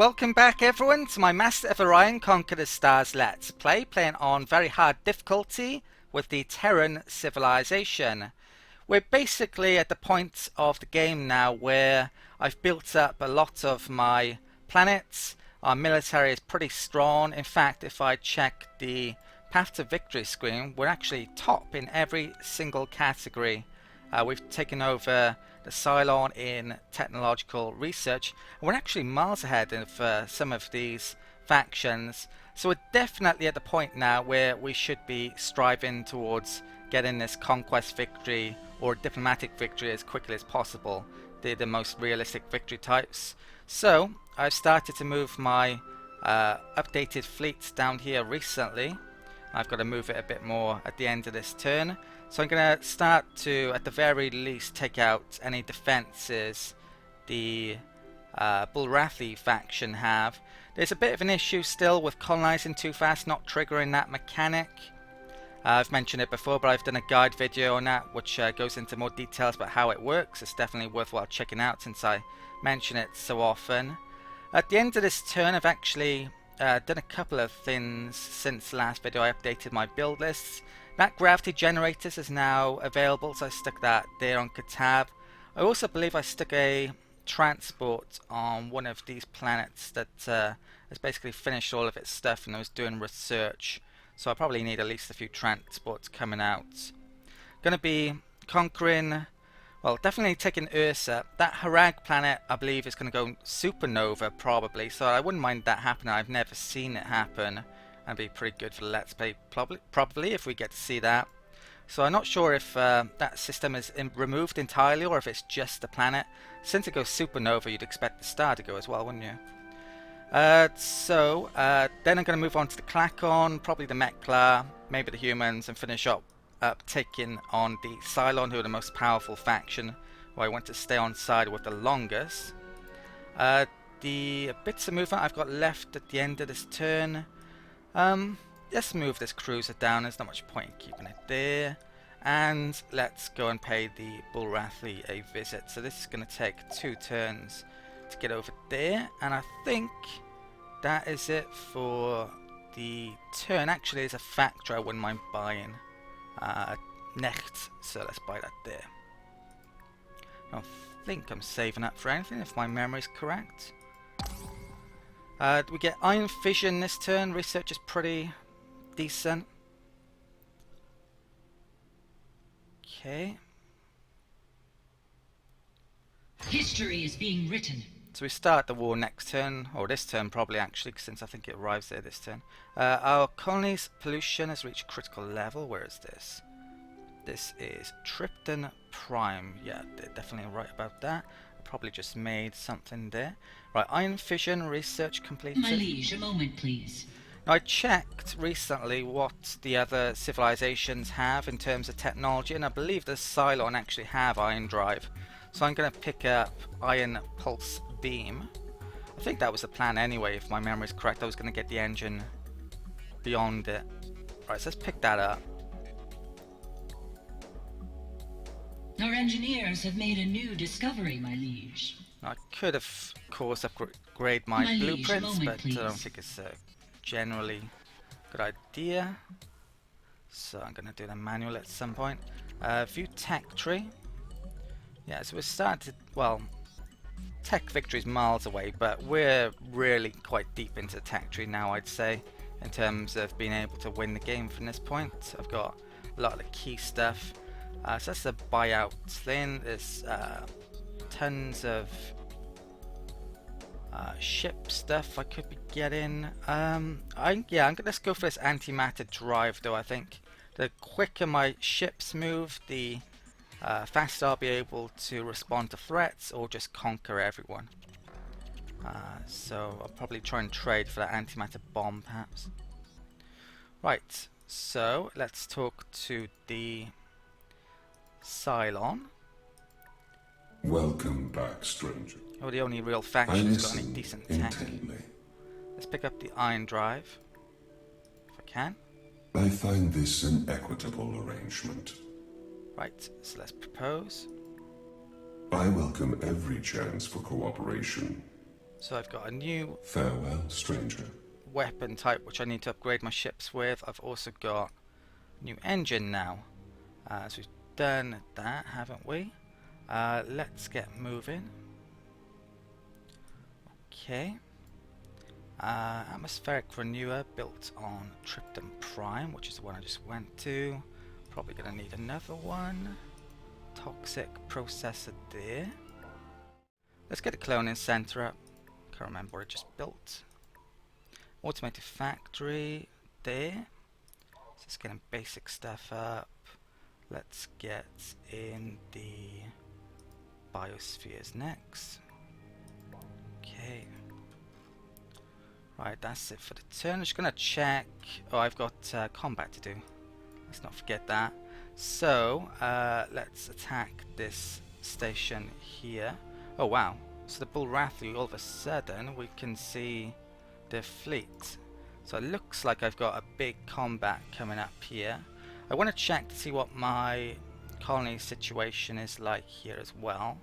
Welcome back everyone to my Master of Orion Conquer the Stars Let's Play, playing on very hard difficulty with the Terran civilization. We're basically at the point of the game now where I've built up a lot of my planets. Our military is pretty strong. In fact, if I check the Path to Victory screen, we're actually top in every single category. We've taken over the Cylon in technological research, and we're actually miles ahead of some of these factions. So we're definitely at the point now where we should be striving towards getting this conquest victory or diplomatic victory as quickly as possible. They're the most realistic victory types. So I've started to move my updated fleets down here recently. I've got to move it a bit more at the end of this turn. So I'm going to start to, at the very least, take out any defences the Bulrathi faction have. There's a bit of an issue still with colonising too fast, not triggering that mechanic. I've mentioned it before, but I've done a guide video on that which goes into more details about how it works. It's definitely worthwhile checking out since I mention it so often. At the end of this turn, I've actually done a couple of things since the last video. I updated my build lists. That gravity generators is now available, so I stuck that there on Katab. I also believe I stuck a transport on one of these planets that has basically finished all of its stuff and I was doing research. So I probably need at least a few transports coming out. Going to be conquering, well, definitely taking Ursa. That Harag planet, I believe, is going to go supernova probably, so I wouldn't mind that happening. I've never seen it happen, and be pretty good for the Let's Play probably if we get to see that. So I'm not sure if that system is removed entirely or if it's just the planet. Since it goes supernova, you'd expect the star to go as well, wouldn't you? Then I'm going to move on to the Klakon, probably the Mekla, maybe the humans, and finish up taking on the Cylon, who are the most powerful faction, who I want to stay on side with the longest. The bits of movement I've got left at the end of this turn. Let's move this cruiser down. There's not much point in keeping it there. And let's go and pay the Bulrathi a visit. So this is going to take 2 turns to get over there. And I think that is it for the turn. Actually, there's a factory I wouldn't mind buying. Next. So let's buy that there. I don't think I'm saving up for anything if my memory is correct. We get ion fission this turn. Research is pretty decent. Okay. History is being written. So we start the war next turn, or this turn probably actually, since I think it arrives there this turn. Our colony's pollution has reached critical level. Where is this? This is Tripton Prime. Yeah, they're definitely right about that. I probably just made something there. Right, ion fission research completed. My liege, a moment please. Now I checked recently what the other civilizations have in terms of technology, and I believe the Cylon actually have ion drive. So I'm going to pick up ion pulse beam. I think that was the plan anyway, if my memory is correct. I was going to get the engine beyond it. Right, so let's pick that up. Our engineers have made a new discovery, my liege. Now, I could have, of course, upgrade my liege, blueprints, moment, but I don't please. think it's a generally good idea. So I'm going to do the manual at some point. View tech tree. Yeah, so we're starting to, well, tech victory is miles away, but we're really quite deep into the tech tree now, I'd say, in terms of being able to win the game from this point. I've got a lot of the key stuff. So that's the buyout thing. There's tons of ship stuff I could be getting. Let's go for this antimatter drive though. I think the quicker my ships move, the faster I'll be able to respond to threats or just conquer everyone. So I'll probably try and trade for that antimatter bomb perhaps. Right, so let's talk to the Cylon. Welcome back, stranger. Oh, the only real faction that's got any decent tech. Let's pick up the iron drive, if I can. I find this an equitable arrangement. Right, so let's propose. I welcome every chance for cooperation. So I've got a new Farewell, stranger. weapon type which I need to upgrade my ships with. I've also got a new engine now. So we've done that, haven't we? Let's get moving. Okay. Atmospheric renewer built on Tripton Prime, which is the one I just went to. Probably going to need another one. Toxic processor there. Let's get the Colonial Center up. Can't remember what I just built. Automated factory there. So just getting basic stuff up. Let's get in the biospheres next. Okay. Right, that's it for the turn. I'm just going to check. Oh, I've got combat to do. Let's not forget that. So, let's attack this station here. Oh, wow. So the Bull Rathly, all of a sudden, we can see their fleet. So it looks like I've got a big combat coming up here. I want to check to see what my colony situation is like here as well.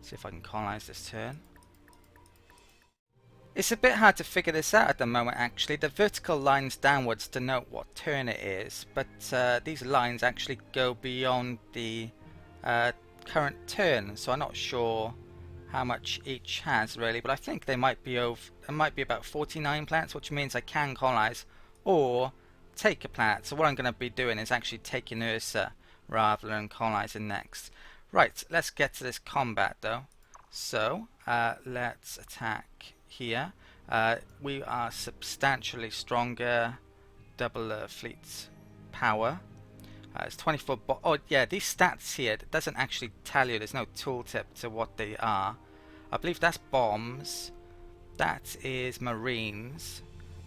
See if I can colonize this turn. It's a bit hard to figure this out at the moment actually. The vertical lines downwards denote what turn it is, but these lines actually go beyond the current turn, so I'm not sure how much each has really, but I think they might be over. It might be about 49 planets, which means I can colonize or take a planet. So what I'm going to be doing is actually taking Ursa rather than colonizing next. Right, let's get to this combat though. So let's attack here. We are substantially stronger, double fleet power. It's 24. Oh yeah, these stats here, it doesn't actually tell you. There's no tooltip to what they are. I believe that's bombs. That is marines.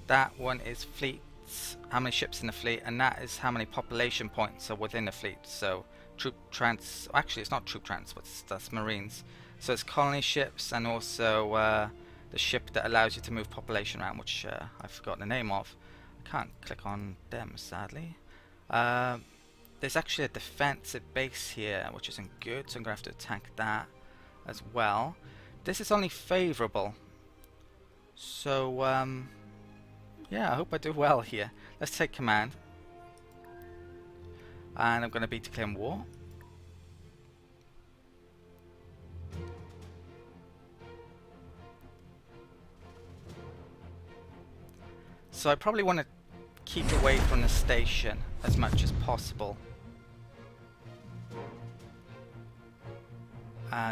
That one is fleets. How many ships in the fleet? And that is how many population points are within the fleet. So troop trans. Actually, it's not troop transport. That's marines. So it's colony ships and also the ship that allows you to move population around, which I forgot the name of. I can't click on them sadly. There's actually a defensive base here, which isn't good, so I'm going to have to attack that as well. This is only favourable. So, yeah, I hope I do well here. Let's take command. And I'm going to be declaring war. So I probably want to keep away from the station as much as possible.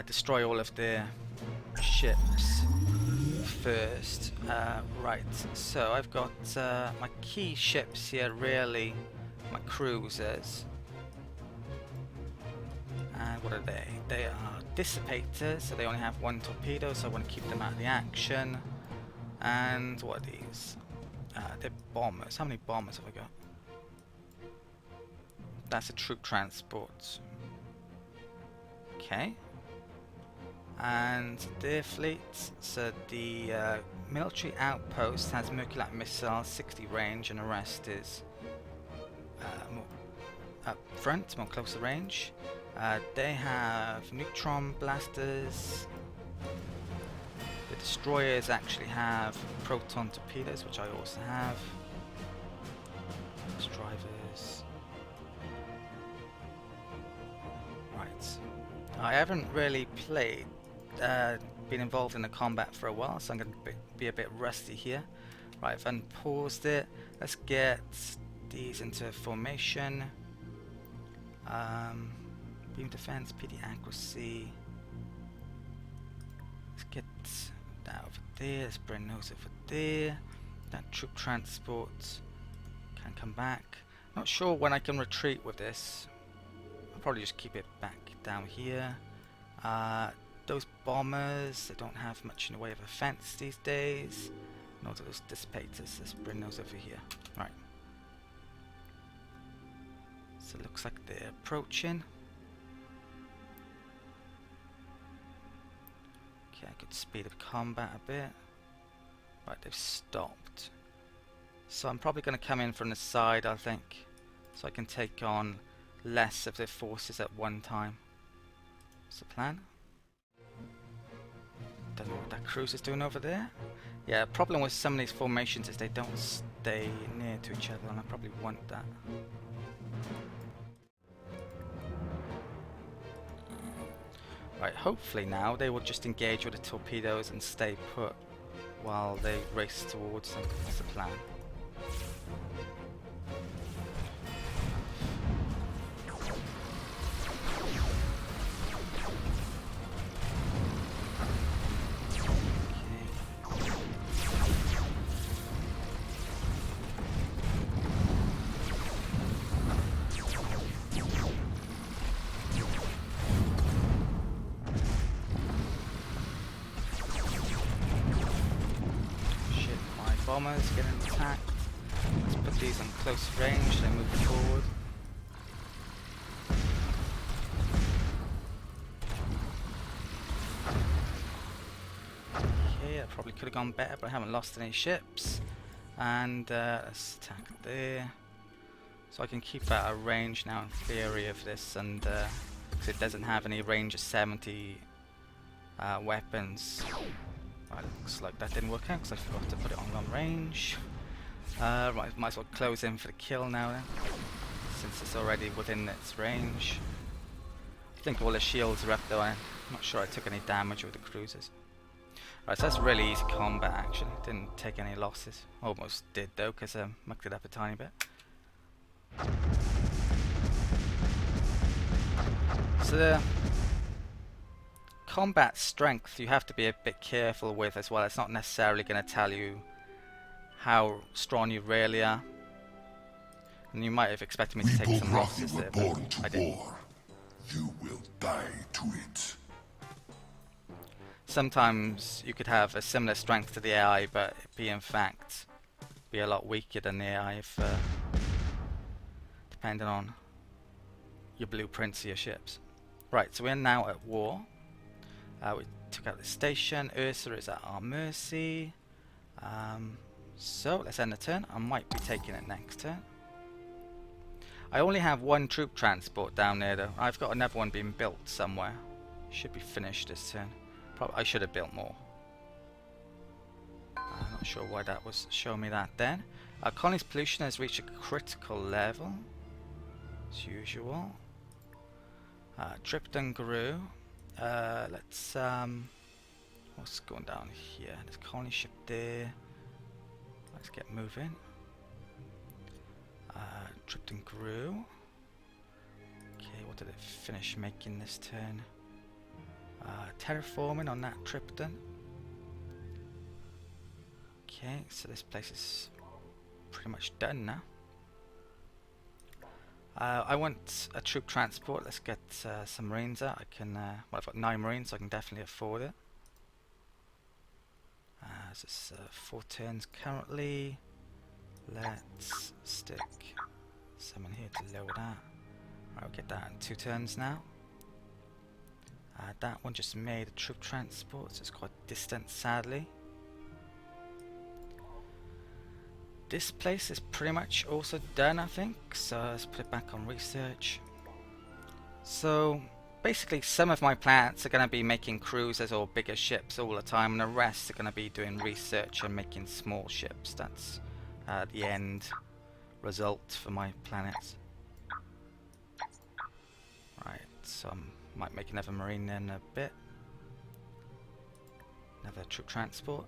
Destroy all of their ships first. Right, so I've got my key ships here, really, my cruisers. And what are they? They are dissipators, so they only have one torpedo, so I want to keep them out of the action. And what are these? They're bombers. How many bombers have I got? That's a troop transport. Okay. And their fleet, so the military outpost has Mercury missile, 60 range, and the rest is more up front, more closer range. They have neutron blasters. The destroyers actually have proton torpedoes, which I also have. Drivers. Right. I haven't really played, been involved in the combat for a while, so I'm going to be a bit rusty here. Right, I've unpaused it. Let's get these into formation. Beam defense, PD accuracy. Let's get that over there. Let's bring those over there. That troop transport can come back. Not sure when I can retreat with this. I'll probably just keep it back down here. Those bombers, they don't have much in the way of offense these days. Not those dissipators. Let's bring those over here. Right. So it looks like they're approaching. Okay, I could speed up combat a bit. Right, they've stopped. So I'm probably going to come in from the side, I think, so I can take on less of their forces at one time. What's the plan? don't know what that cruiser's doing over there. Yeah, the problem with some of these formations is they don't stay near to each other, and I probably want that. Right, hopefully now they will just engage with the torpedoes and stay put while they race towards them. That's the plan. Bombers getting attacked. Let's put these on close range, they move forward. Okay, that probably could have gone better, but I haven't lost any ships. And let's attack there. So I can keep out a range now in theory of this, and because it doesn't have any range of 70 weapons. Right, looks like that didn't work out because I forgot to put it on long range. Right, might as well close in for the kill now then, since it's already within its range. I think all the shields are up though, I'm not sure I took any damage with the cruisers. Right, so that's really easy combat actually, didn't take any losses. Almost did though, because I mucked it up a tiny bit. So the combat strength you have to be a bit careful with as well. It's not necessarily going to tell you how strong you really are. And you might have expected me to take some losses there, but I didn't. You will die to it. Sometimes you could have a similar strength to the AI, but be in fact be a lot weaker than the AI if, depending on your blueprints of your ships. Right, so we're now at war. We took out the station. Ursa is at our mercy. So let's end the turn. I might be taking it next turn. I only have one troop transport down there though. I've got another one being built somewhere. Should be finished this turn. Probably I should have built more. I'm not sure why that was showing me that then. Our colony's pollution has reached a critical level, as usual. Tripped and grew. Let's what's going down here? There's a colony ship there. Let's get moving. Tripped and grew. Okay, what did it finish making this turn? Terraforming on that Tripton. Okay, so this place is pretty much done now. I want a troop transport. Let's get some marines out. I can. Well, I've got 9 marines, so I can definitely afford it. This is 4 turns currently. Let's stick someone here to lower that. Right, we'll get that in 2 turns now. That one just made a troop transport, so it's quite distant, sadly. This place is pretty much also done, I think, so let's put it back on research. So basically some of my planets are going to be making cruisers or bigger ships all the time, and the rest are going to be doing research and making small ships. That's the end result for my planets. Right, so I might make another marine in a bit. Another troop transport.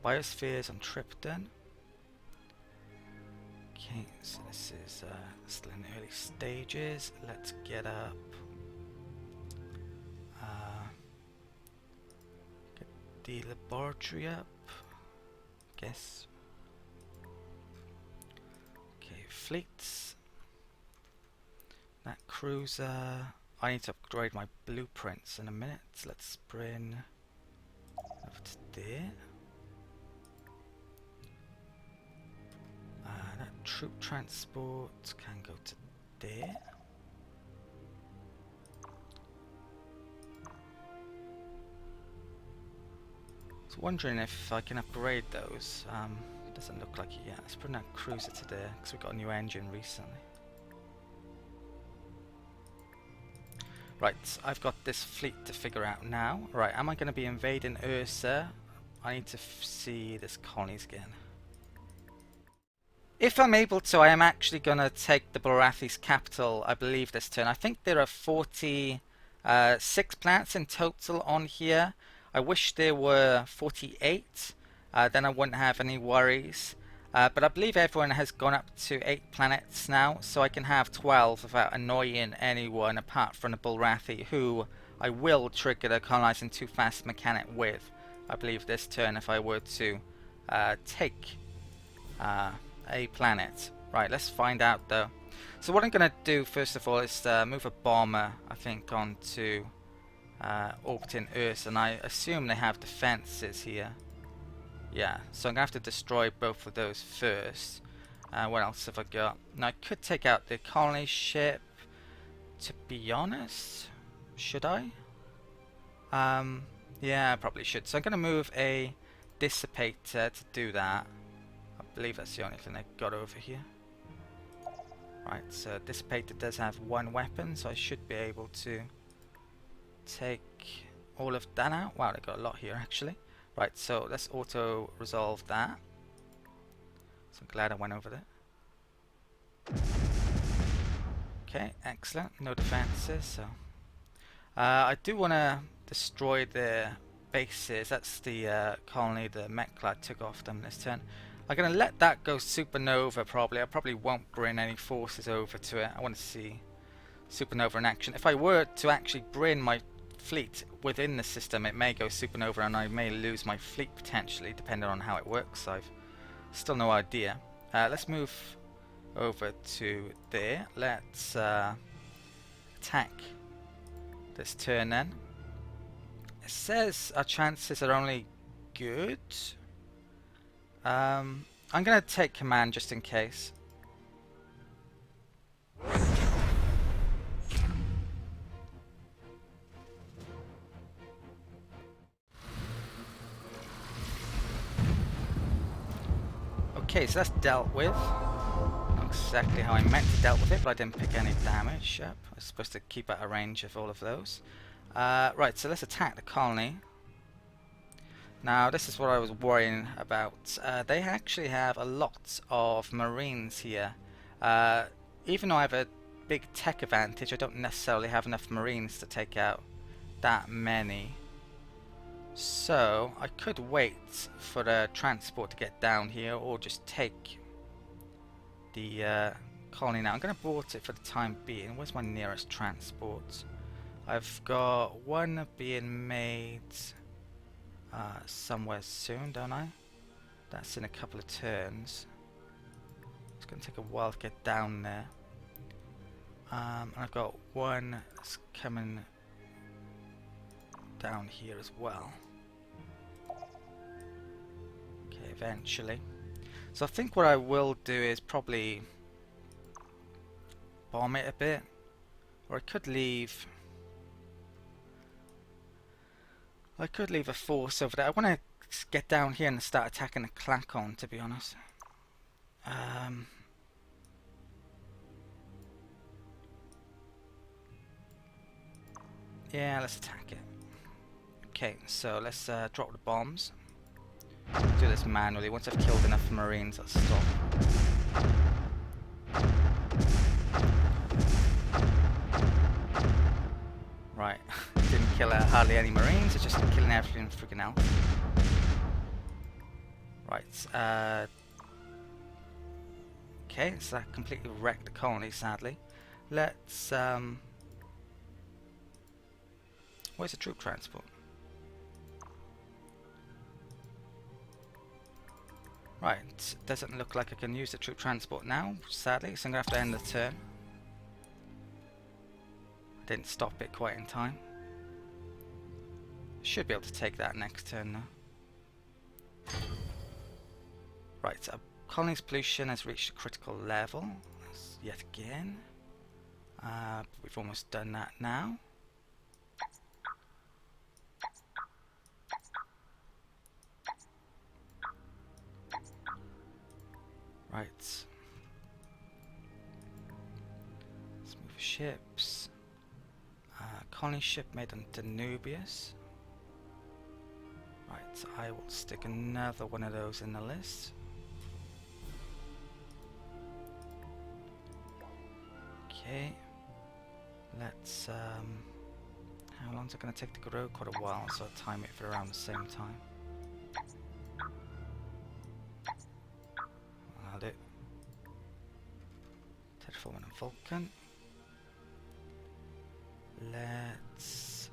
Biospheres on Tripton. Okay, so this is still in the early stages. Let's get up. Get the laboratory up. Guess. Okay, fleets. That cruiser. I need to upgrade my blueprints in a minute. Let's bring over to there. That troop transport can go to there. I was wondering if I can upgrade those. Doesn't look like it yet. Let's bring that cruiser to there because we got a new engine recently. Right, I've got this fleet to figure out now. Right, am I going to be invading Ursa? I need to see this colonies again. If I'm able to, I am actually going to take the Borathi's capital, I believe, this turn. I think there are 46 planets in total on here. I wish there were 48, then I wouldn't have any worries. But I believe everyone has gone up to 8 planets now, so I can have 12 without annoying anyone apart from the Borathi, who I will trigger the colonizing too fast mechanic with, I believe, this turn if I were to take a planet. Right, let's find out though. So what I'm going to do first of all is move a bomber, I think, onto orbiting Earth, and I assume they have defenses here. Yeah, so I'm going to have to destroy both of those first. What else have I got? Now I could take out the colony ship, to be honest. Should I? Yeah, I probably should. So I'm going to move a dissipator to do that. I believe that's the only thing I've got over here. Right, so dissipator does have one weapon, so I should be able to take all of that out. Wow, they got a lot here actually. Right, so let's auto resolve that. So I'm glad I went over there. Okay, excellent. No defenses, so I do want to destroy their bases. That's the colony the Mechclad took off them this turn. I'm going to let that go supernova probably. I probably won't bring any forces over to it. I want to see supernova in action. If I were to actually bring my fleet within the system, it may go supernova and I may lose my fleet potentially, depending on how it works. I've still no idea. Let's move over to there. Let's attack this turn then. It says our chances are only good. I'm going to take command just in case. Okay, so that's dealt with. Not exactly how I meant to deal with it, but I didn't pick any damage up. I was supposed to keep out of range of all of those. Right, so let's attack the colony. Now, this is what I was worrying about. They actually have a lot of marines here. Even though I have a big tech advantage, I don't necessarily have enough marines to take out that many. So, I could wait for the transport to get down here, or just take the colony now. I'm going to abort it for the time being. Where's my nearest transport? I've got one being made somewhere soon, don't I? That's in a couple of turns. It's going to take a while to get down there. And I've got one that's coming down here as well. Okay, eventually. So I think what I will do is probably bomb it a bit, or I could leave a force over there. I want to get down here and start attacking the Clacon, to be honest. Yeah, let's attack it. Okay, so let's drop the bombs. Do this manually. Once I've killed enough Marines, I'll stop. Right, didn't kill hardly any Marines, it's just killing everything freaking out. Right, okay, so that completely wrecked the colony, sadly. Let's, where's the troop transport? Right, doesn't look like I can use the troop transport now, sadly, so I'm going to have to end the turn. I didn't stop it quite in time. Should be able to take that next turn though. Right, so colony's pollution has reached a critical level, yet again. We've almost done that now. Right. Let's move ships. colony ship made on Danubius. Right, so I will stick another one of those in the list. Okay, let's how long is it going to take to grow? Quite a while, so I'll time it for around the same time. I'll do Terraform and Vulcan. Let's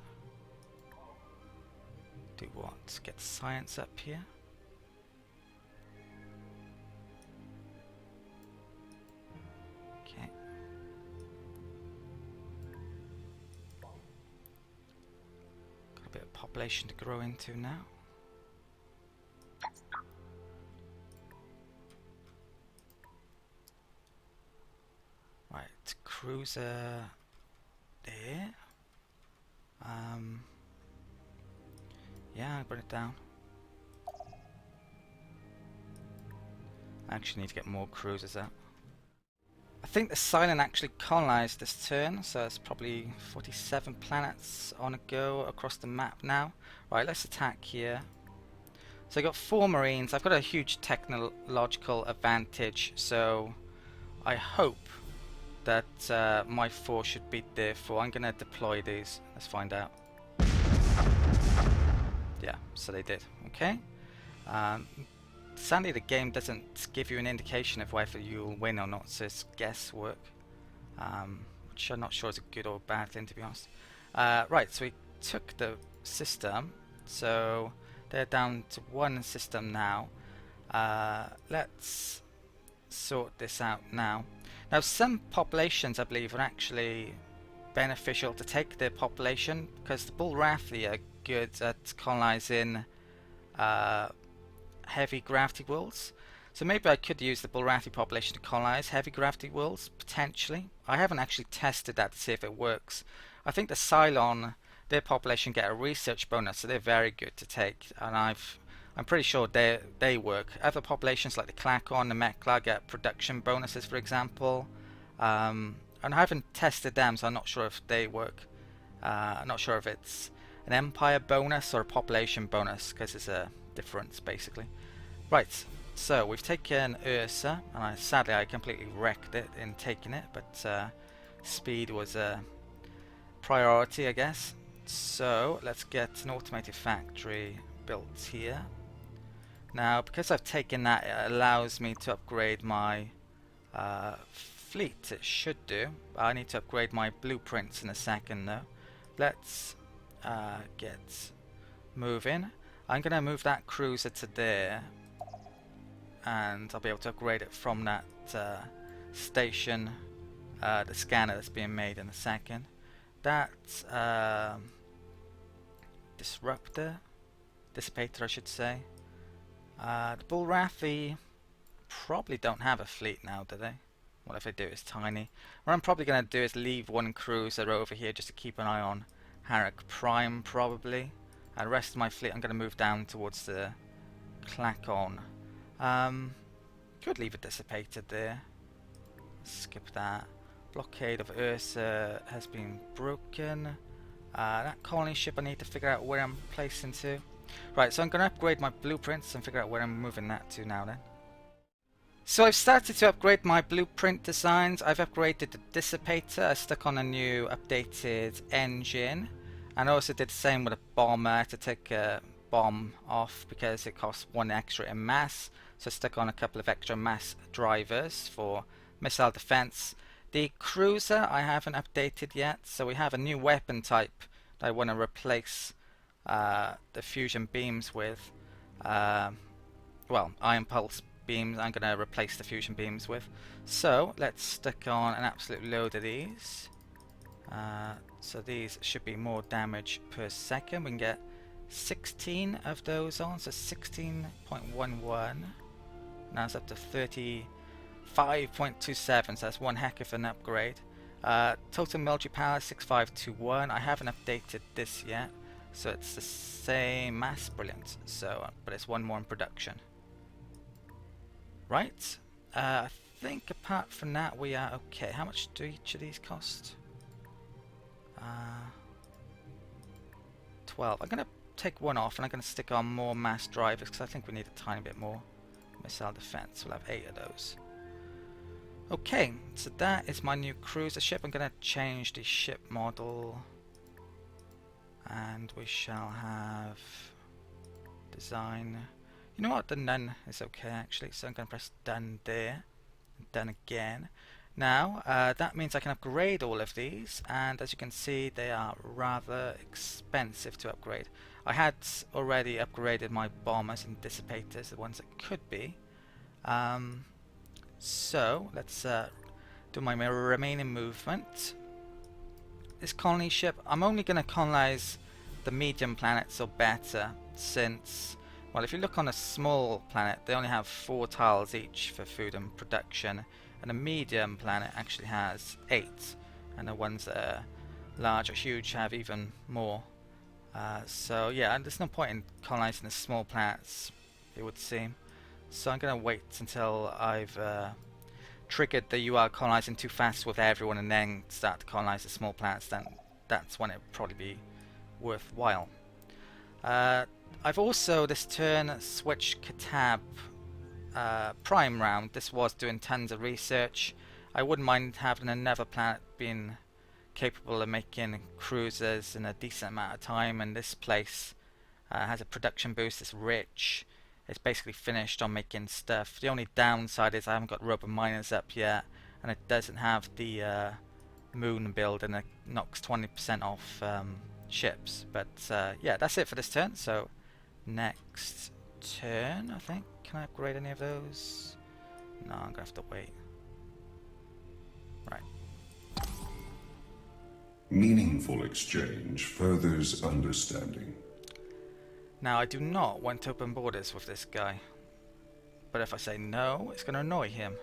do what? Get science up here. Okay. Got a bit of population to grow into now. Right, cruiser there. Yeah, I'll bring it down. I actually need to get more cruisers out. I think the Silent actually colonized this turn, so it's probably 47 planets on a go across the map now. Right, let's attack here. So I got 4 Marines. I've got a huge technological advantage, so I hope that my 4 should beat their 4. I'm going to deploy these. Let's find out. Yeah, so they did. Okay. Sadly, the game doesn't give you an indication of whether you'll win or not, so it's guesswork, which I'm not sure is a good or bad thing, to be honest. Right, so we took the system, so they're down to 1 system now. Let's sort this out now. Now, some populations, I believe, are actually beneficial to take their population, because the Bullrathi are good at colonizing heavy gravity worlds. So maybe I could use the Bullrathi population to colonize heavy gravity worlds, potentially. I haven't actually tested that to see if it works. I think the Cylon, their population get a research bonus, so they're very good to take, and I'm pretty sure they work. Other populations like the Klakon, the Mekla get production bonuses, for example. And I haven't tested them, so I'm not sure if they work. I'm not sure if it's an empire bonus or a population bonus, because it's a difference basically. Right, so we've taken Ursa, and sadly I completely wrecked it in taking it, but speed was a priority, I guess. So let's get an automated factory built here. Now, because I've taken that, it allows me to upgrade my fleet. It should do. I need to upgrade my blueprints in a second though. Let's get moving. I'm going to move that cruiser to there, and I'll be able to upgrade it from that station, the scanner that's being made in a second. That dissipator, I should say. The Bullrathi probably don't have a fleet now, do they? What if they do? It's tiny. What I'm probably going to do is leave 1 cruiser over here just to keep an eye on Harak Prime, probably. And the rest of my fleet I'm going to move down towards the Klakon. Could leave a dissipator there. Skip that. Blockade of Ursa has been broken. That colony ship I need to figure out where I'm placing to. Right, so I'm going to upgrade my blueprints and figure out where I'm moving that to now then. So I've started to upgrade my blueprint designs. I've upgraded the dissipator. I stuck on a new updated engine. And I also did the same with a bomber to take a bomb off because it costs 1 extra in mass. So I stuck on a couple of extra mass drivers for missile defense. The cruiser I haven't updated yet, so we have a new weapon type that I want to replace the fusion beams with. Well, ion pulse beams I'm going to replace the fusion beams with. So let's stick on an absolute load of these. So these should be more damage per second. We can get 16 of those on, so 16.11. Now it's up to 35.27, so that's one heck of an upgrade. Total military power 6521. I haven't updated this yet, so it's the same mass. Brilliant. So, but it's 1 more in production. Right. I think apart from that we are okay. How much do each of these cost? 12. I'm going to take one off and I'm going to stick on more mass drivers because I think we need a tiny bit more missile defense. We'll have 8 of those. Okay, so that is my new cruiser ship. I'm going to change the ship model and we shall have design. You know what, the none is okay actually, so I'm going to press done there and done again. Now that means I can upgrade all of these, and as you can see they are rather expensive to upgrade. I had already upgraded my bombers and dissipators, the ones that could be. So let's do my remaining movement. This colony ship, I'm only going to colonize the medium planets or better, since, well, if you look on a small planet they only have 4 tiles each for food and production, and a medium planet actually has 8, and the ones that are large or huge have even more. So yeah, and there's no point in colonizing the small planets, it would seem. So I'm going to wait until I've triggered the you are colonizing too fast with everyone and then start to colonize the small planets. Then that's when it would probably be worthwhile. I've also this turn switched Katab prime round. This was doing tons of research. I wouldn't mind having another planet being capable of making cruisers in a decent amount of time, and this place has a production boost. It's rich. It's basically finished on making stuff. The only downside is I haven't got rubber miners up yet, and it doesn't have the moon build, and it knocks 20% off ships. But yeah, that's it for this turn. So next turn, I think. Can I upgrade any of those? No, I'm gonna have to wait. Right. Meaningful exchange furthers understanding. Now I do not want open borders with this guy, but if I say no, it's going to annoy him.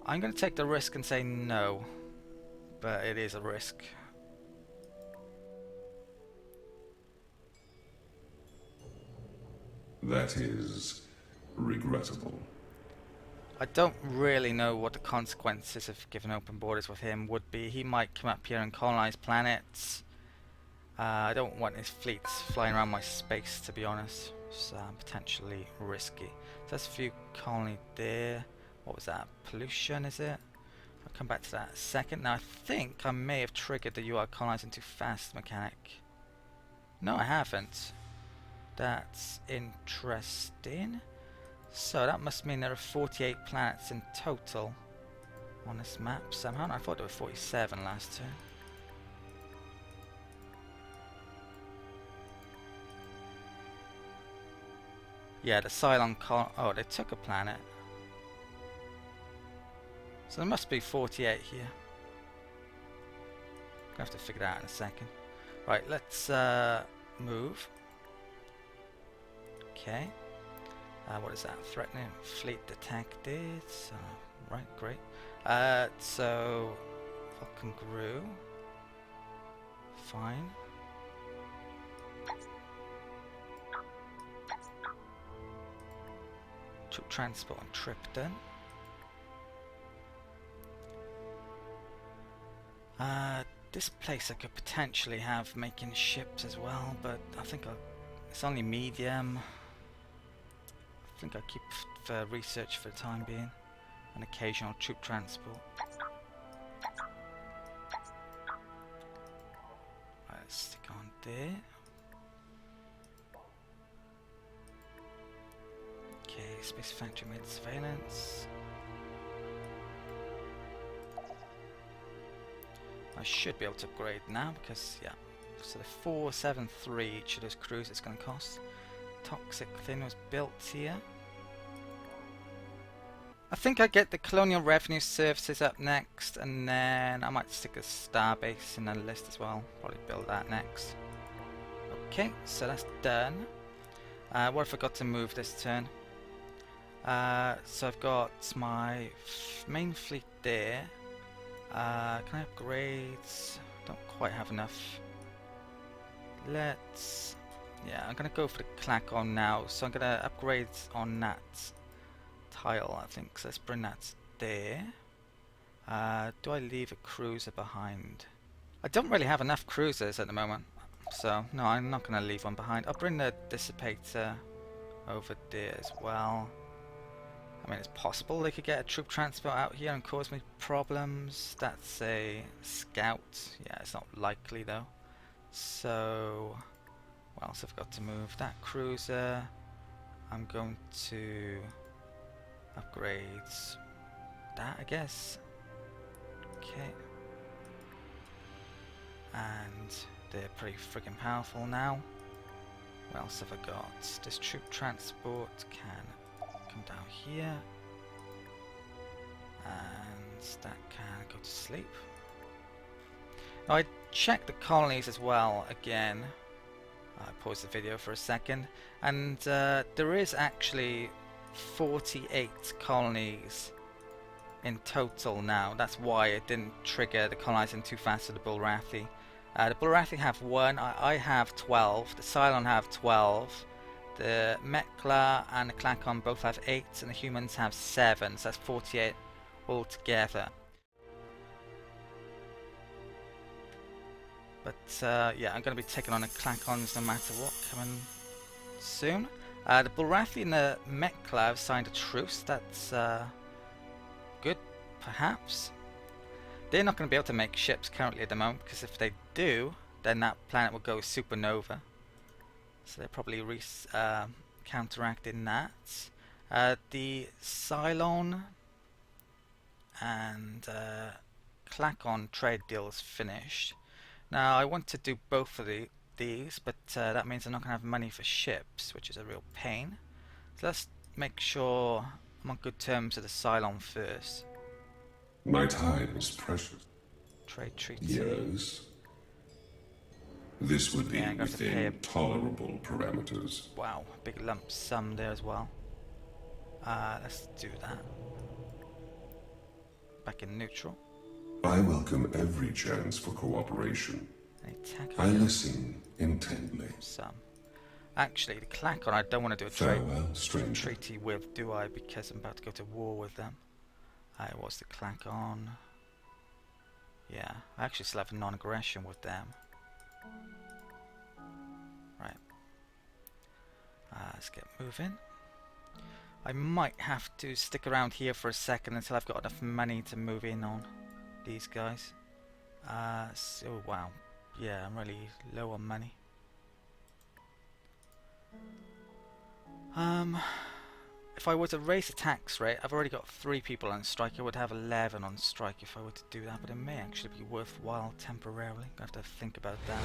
I'm going to take the risk and say no, but it is a risk. That is regrettable. I don't really know what the consequences of giving open borders with him would be. He might come up here and colonize planets. I don't want his fleets flying around my space, to be honest. It's potentially risky. So that's a few colony there. What was that? Pollution, is it? I'll come back to that in a second. Now I think I may have triggered the you are colonizing too fast mechanic. No, I haven't. That's interesting. So that must mean there are 48 planets in total on this map somehow. I thought there were 47 last turn. Yeah, the Cylon oh, they took a planet. So there must be 48 here. Gonna have to figure that out in a second. Right, let's move. Okay. What is that? Threatening fleet detected. Right, great. So Vulcan grew. Fine. Troop transport on Tripton. This place I could potentially have making ships as well, but I think it's only medium. I think I'll keep for research for the time being. An occasional troop transport. Right, let's stick on there. Okay, Space Factory made surveillance. I should be able to upgrade now because, yeah, so the 473 each of those crews it's going to cost. Toxic thing was built here. I think I get the Colonial Revenue Services up next, and then I might stick a starbase in the list as well. Probably build that next. Okay, so that's done. What if I got to move this turn? So I've got my main fleet there. Can I upgrade? Don't quite have enough. Let's... yeah, I'm gonna go for the Clacon now. So I'm gonna upgrade on that tile, I think. So let's bring that there. Do I leave a cruiser behind? I don't really have enough cruisers at the moment, so no, I'm not going to leave one behind. I'll bring the dissipator over there as well. I mean, it's possible they could get a troop transport out here and cause me problems. That's a scout. Yeah, it's not likely though. So, what else have I got to move? That cruiser. I'm going to upgrade that, I guess. Okay. And they're pretty freaking powerful now. What else have I got? This troop transport can come down here. And that can go to sleep. Now I checked the colonies as well again. I paused the video for a second. And there is actually 48 colonies in total now. That's why it didn't trigger the colonizing too fast of the Bulrathi. The Bulrathi have 1, I have 12, the Cylon have 12, the Mekla and the Klakon both have 8, and the humans have 7, so that's 48 altogether. But yeah, I'm going to be taking on the Klakons no matter what, coming soon. The Bulrathi and the Mekla have signed a truce. That's good, perhaps. They're not going to be able to make ships currently at the moment, because if they do, then that planet will go supernova. So they're probably counteracting that. The Cylon and Klakon trade deal is finished. Now I want to do both of these, but that means I'm not going to have money for ships, which is a real pain. So let's make sure I'm on good terms with the Cylon first. My time is precious. Trade treaty. Yes. This would be Yeah, I'm going to have to pay within tolerable parameters. Wow, big lump sum there as well. Let's do that. Back in neutral. I welcome every chance for cooperation. Attack I listen intently. some. Actually, the Klakon I don't want to do a trade Farewell, stranger. treaty with, do I? Because I'm about to go to war with them. What's the Klakon? Yeah, I actually still have non-aggression with them. Right. Let's get moving. I might have to stick around here for a second until I've got enough money to move in on these guys. So wow, yeah, I'm really low on money. If I were to raise the tax rate, I've already got 3 people on strike. I would have 11 on strike if I were to do that, but it may actually be worthwhile temporarily. I'm gonna have to think about that.